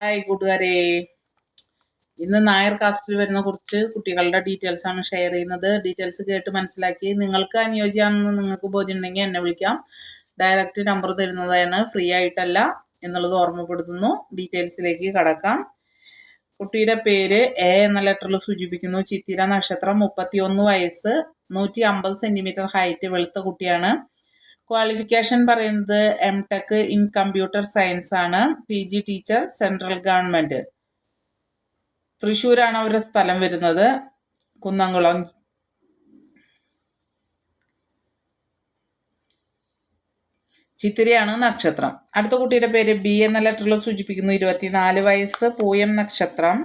Hi കൂട്ടുകാരെ, ഇന്ന് നായർ കാസ്റ്റിൽ വരുന്ന കുറച്ച് കുട്ടികളുടെ ഡീറ്റെയിൽസ് ആണ് ഷെയർ ചെയ്യുന്നത്. ഡീറ്റെയിൽസ് കേട്ട് മനസ്സിലാക്കി നിങ്ങൾക്ക് അനുയോജ്യമാണെന്ന് നിങ്ങൾക്ക് ബോധ്യമുണ്ടെങ്കിൽ എന്നെ വിളിക്കാം. ഡയറക്റ്റ് നമ്പർ തരുന്നതാണ്, ഫ്രീ ആയിട്ടല്ല എന്നുള്ളത് ഓർമ്മപ്പെടുത്തുന്നു. ഡീറ്റെയിൽസിലേക്ക് കടക്കാം. കുട്ടിയുടെ പേര് എ എന്ന ലെറ്ററിൽ സൂചിപ്പിക്കുന്നു. ചിത്തിര നക്ഷത്രം, 31 വയസ്സ്, 150 സെന്റിമീറ്റർ ഹൈറ്റ്, വെളുത്ത കുട്ടിയാണ്. ക്വാളിഫിക്കേഷൻ പറയുന്നത് എംടെക് ഇൻ കമ്പ്യൂട്ടർ സയൻസ് ആണ്. PG teacher, central government. തൃശ്ശൂരാണ് അവരുടെ സ്ഥലം വരുന്നത്, കുന്നംകുളം. ചിത്തിരയാണ് നക്ഷത്രം. അടുത്ത കുട്ടിയുടെ പേര് ബി എന്ന ലെറ്ററിൽ സൂചിപ്പിക്കുന്നു. 24 വയസ്സ്, പൂയം നക്ഷത്രം,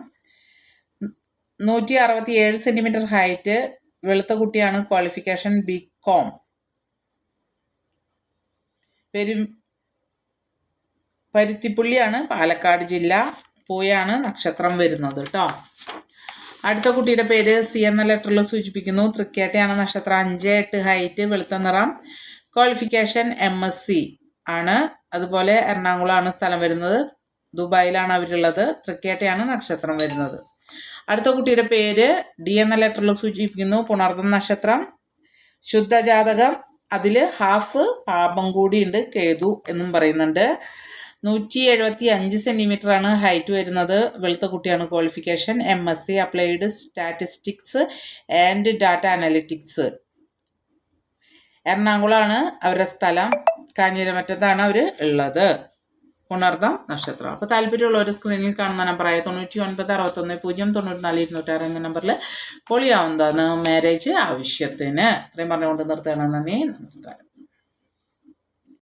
167 സെന്റിമീറ്റർ ഹൈറ്റ്, വെളുത്ത കുട്ടിയാണ്. Qualification BCom. പരുത്തിപ്പുള്ളിയാണ്, പാലക്കാട് ജില്ല. പൂയാണ് നക്ഷത്രം വരുന്നത് കേട്ടോ. അടുത്ത കുട്ടിയുടെ പേര് സി എന്ന ലെറ്ററിൽ സൂചിപ്പിക്കുന്നു. തൃക്കേട്ടയാണ് നക്ഷത്രം, 5-8 ഹൈറ്റ്, വെളുത്ത നിറം. ക്വാളിഫിക്കേഷൻ MSc ആണ്. അതുപോലെ എറണാകുളമാണ് സ്ഥലം വരുന്നത്, ദുബായിലാണ് അവരുള്ളത്. തൃക്കേട്ടയാണ് നക്ഷത്രം വരുന്നത്. അടുത്ത കുട്ടിയുടെ പേര് ഡി എന്ന ലെറ്ററിൽ സൂചിപ്പിക്കുന്നു. പുണർദം നക്ഷത്രം, ശുദ്ധജാതകം, അതിൽ ഹാഫ് പാപം കൂടിയുണ്ട്, കേതു എന്നും പറയുന്നുണ്ട്. 175 സെന്റിമീറ്റർ ആണ് ഹൈറ്റ് വരുന്നത്. വെളുത്ത കുട്ടിയാണ്. Qualification MSc applied statistics and data analytics. എറണാകുളമാണ് അവരുടെ സ്ഥലം, കാഞ്ഞിരമറ്റത്താണ് അവർ ഉള്ളത്. പുണർദം നക്ഷത്രം. അപ്പോൾ താല്പര്യമുള്ളവർ സ്ക്രീനിൽ കാണുന്ന നമ്പറായ 9961 094 206 എന്ന നമ്പറിൽ പൊളിയാവുന്നതാണ് മാരേജ് ആവശ്യത്തിന്. ഇത്രയും പറഞ്ഞുകൊണ്ട് നിർത്തുകയാണ്. നന്ദി, നമസ്കാരം.